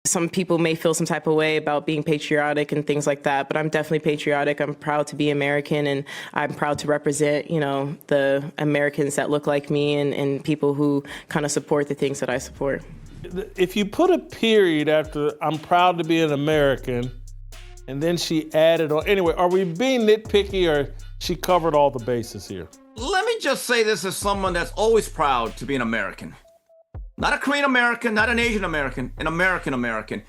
Some people may feel some type of way about being patriotic and things like that, but I'm definitely patriotic. I'm proud to be American, and I'm proud to represent, the Americans that look like me and people who kind of support the things that I support. If you put a period after "I'm proud to be an American," and then she added on, anyway, are we being nitpicky or she covered all the bases here? Let me just say this as someone that's always proud to be an American. Not a Korean American, not an Asian American, an American American.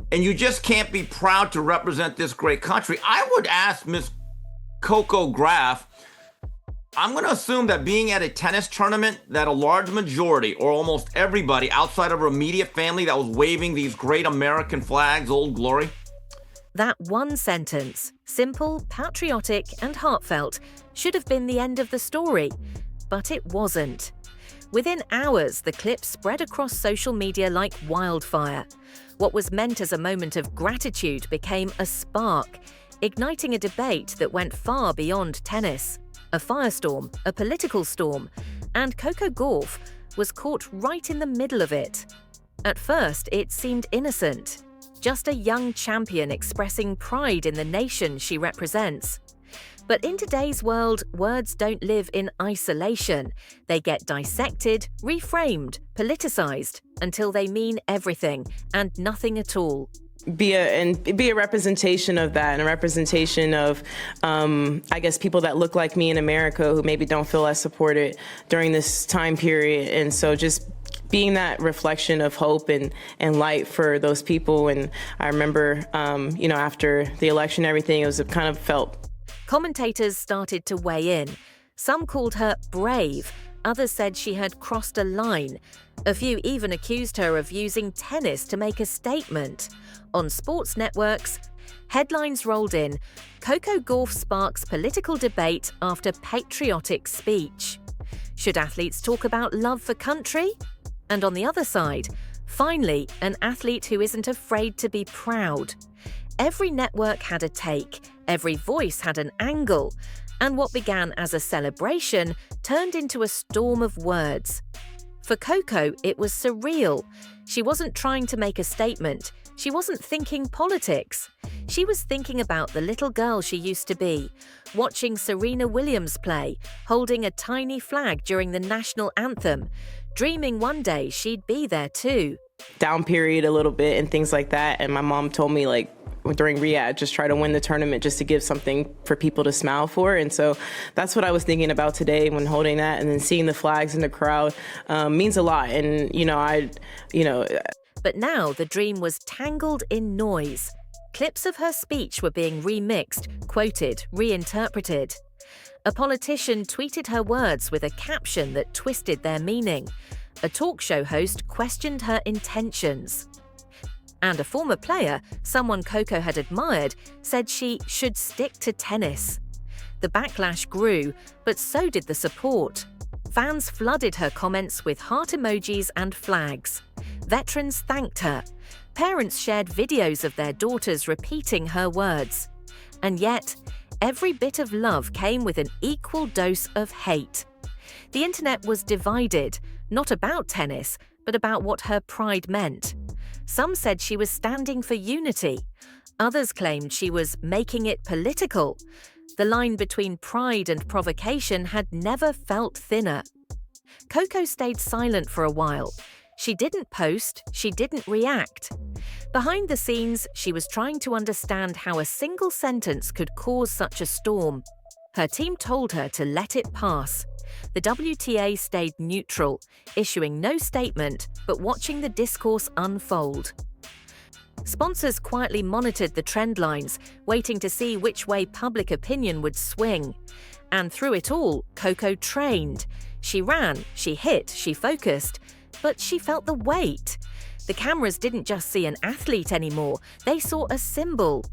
And you just can't be proud to represent this great country. I would ask Miss Coco Gauff, I'm going to assume that being at a tennis tournament, that a large majority or almost everybody outside of her immediate family that was waving these great American flags, Old Glory. That one sentence, simple, patriotic, and heartfelt, should have been the end of the story. But it wasn't. Within hours, the clip spread across social media like wildfire. What was meant as a moment of gratitude became a spark, igniting a debate that went far beyond tennis. A firestorm, a political storm, and Coco Gauff was caught right in the middle of it. At first, it seemed innocent, just a young champion expressing pride in the nation she represents. But in today's world, words don't live in isolation. They get dissected, reframed, politicized, until they mean everything and nothing at all. Be a representation of that, and a representation of, I guess, people that look like me in America who maybe don't feel as supported during this time period. And so just being that reflection of hope and light for those people. And I remember, after the election, everything, it kind of felt. Commentators started to weigh in. Some called her brave. Others said she had crossed a line. A few even accused her of using tennis to make a statement. On sports networks, headlines rolled in, Coco Gauff sparks political debate after patriotic speech. Should athletes talk about love for country? And on the other side, finally, an athlete who isn't afraid to be proud. Every network had a take, every voice had an angle, and what began as a celebration turned into a storm of words. For Coco, it was surreal. She wasn't trying to make a statement. She wasn't thinking politics. She was thinking about the little girl she used to be, watching Serena Williams play, holding a tiny flag during the national anthem, dreaming one day she'd be there too. Down period a little bit and things like that. And my mom told me, during Riyadh, just try to win the tournament just to give something for people to smile for. And so that's what I was thinking about today when holding that, and then seeing the flags in the crowd means a lot. And, But now the dream was tangled in noise. Clips of her speech were being remixed, quoted, reinterpreted. A politician tweeted her words with a caption that twisted their meaning. A talk show host questioned her intentions. And a former player, someone Coco had admired, said she should stick to tennis. The backlash grew, but so did the support. Fans flooded her comments with heart emojis and flags. Veterans thanked her. Parents shared videos of their daughters repeating her words. And yet, every bit of love came with an equal dose of hate. The internet was divided, not about tennis, but about what her pride meant. Some said she was standing for unity. Others claimed she was making it political. The line between pride and provocation had never felt thinner. Coco stayed silent for a while. She didn't post, she didn't react. Behind the scenes, she was trying to understand how a single sentence could cause such a storm. Her team told her to let it pass. The WTA stayed neutral, issuing no statement, but watching the discourse unfold. Sponsors quietly monitored the trend lines, waiting to see which way public opinion would swing. And through it all, Coco trained. She ran, she hit, she focused, but she felt the weight. The cameras didn't just see an athlete anymore, they saw a symbol.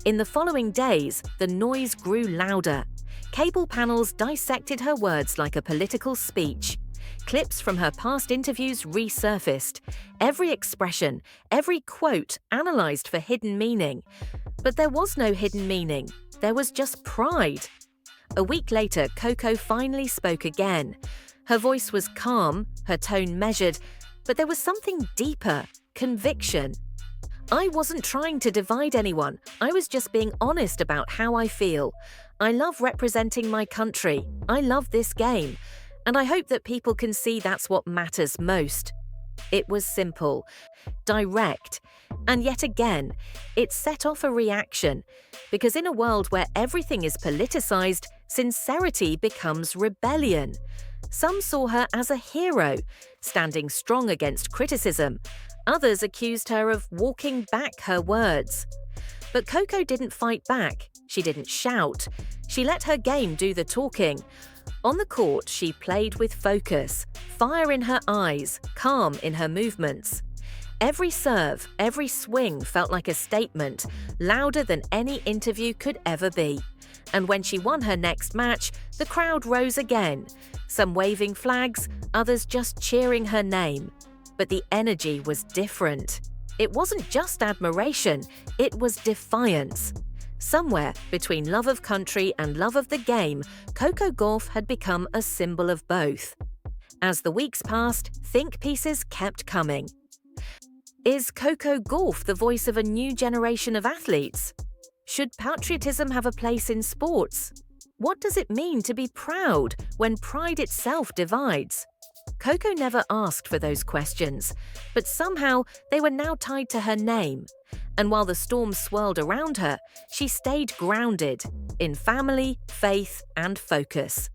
In the following days, the noise grew louder. Cable panels dissected her words like a political speech. Clips from her past interviews resurfaced. Every expression, every quote analysed for hidden meaning. But there was no hidden meaning. There was just pride. A week later, Coco finally spoke again. Her voice was calm, her tone measured, but there was something deeper, conviction. I wasn't trying to divide anyone. I was just being honest about how I feel. I love representing my country. I love this game. And I hope that people can see that's what matters most. It was simple, direct, and yet again, it set off a reaction. Because in a world where everything is politicized, sincerity becomes rebellion. Some saw her as a hero, standing strong against criticism. Others accused her of walking back her words. But Coco didn't fight back. She didn't shout. She let her game do the talking. On the court, she played with focus, fire in her eyes, calm in her movements. Every serve, every swing felt like a statement, louder than any interview could ever be. And when she won her next match, the crowd rose again, some waving flags, others just cheering her name. But the energy was different. It wasn't just admiration, it was defiance. Somewhere between love of country and love of the game, Coco Gauff had become a symbol of both. As the weeks passed, think pieces kept coming. Is Coco Gauff the voice of a new generation of athletes? Should patriotism have a place in sports? What does it mean to be proud when pride itself divides? Coco never asked for those questions, but somehow they were now tied to her name. And while the storm swirled around her, she stayed grounded in family, faith, and focus.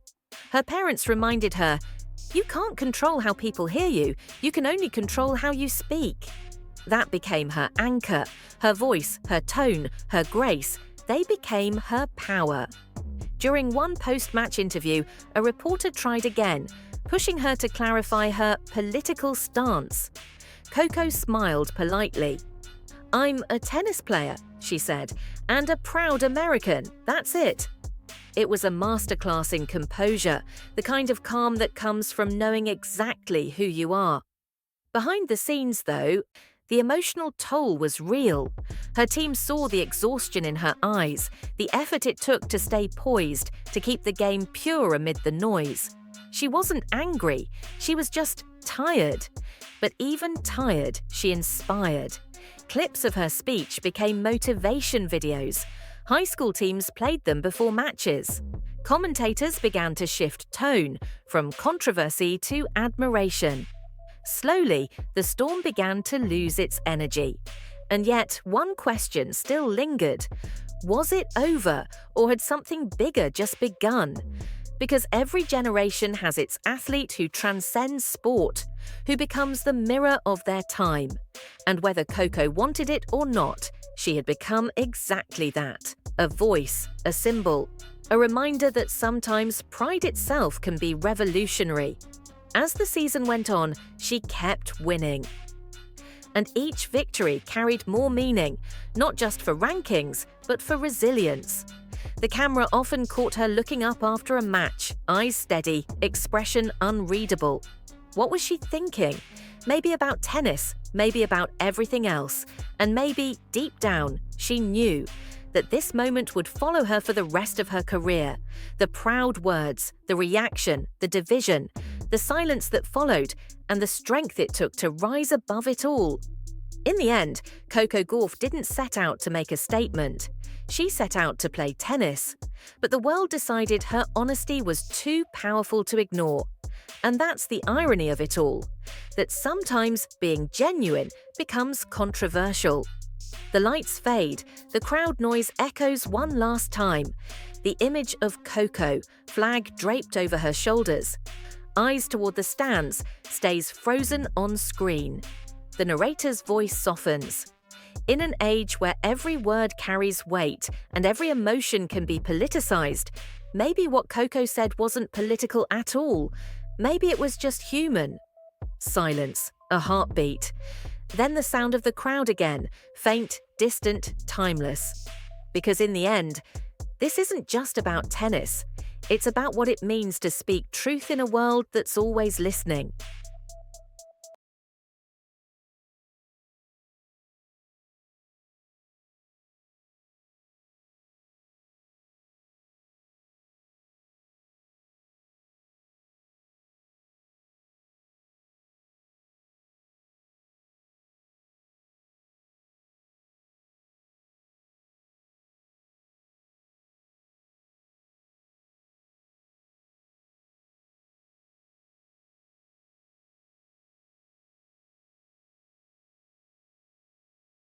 Her parents reminded her, "You can't control how people hear you, you can only control how you speak." That became her anchor, her voice, her tone, her grace. They became her power. During one post-match interview, a reporter tried again, pushing her to clarify her political stance. Coco smiled politely. "I'm a tennis player," she said, "and a proud American, that's it." It was a masterclass in composure, the kind of calm that comes from knowing exactly who you are. Behind the scenes, though, the emotional toll was real. Her team saw the exhaustion in her eyes, the effort it took to stay poised, to keep the game pure amid the noise. She wasn't angry, she was just tired. But even tired, she inspired. Clips of her speech became motivation videos. High school teams played them before matches. Commentators began to shift tone from controversy to admiration. Slowly, the storm began to lose its energy. And yet, one question still lingered. Was it over, or had something bigger just begun? Because every generation has its athlete who transcends sport, who becomes the mirror of their time. And whether Coco wanted it or not, she had become exactly that. A voice, a symbol, a reminder that sometimes pride itself can be revolutionary. As the season went on, she kept winning. And each victory carried more meaning, not just for rankings, but for resilience. The camera often caught her looking up after a match, eyes steady, expression unreadable. What was she thinking? Maybe about tennis, maybe about everything else, and maybe, deep down, she knew that this moment would follow her for the rest of her career. The proud words, the reaction, the division, the silence that followed, and the strength it took to rise above it all. In the end, Coco Gauff didn't set out to make a statement. She set out to play tennis. But the world decided her honesty was too powerful to ignore. And that's the irony of it all, that sometimes being genuine becomes controversial. The lights fade, the crowd noise echoes one last time. The image of Coco, flag draped over her shoulders, eyes toward the stands, stays frozen on screen. The narrator's voice softens. In an age where every word carries weight and every emotion can be politicized, maybe what Coco said wasn't political at all. Maybe it was just human. Silence, a heartbeat. Then the sound of the crowd again, faint, distant, timeless. Because in the end, this isn't just about tennis. It's about what it means to speak truth in a world that's always listening.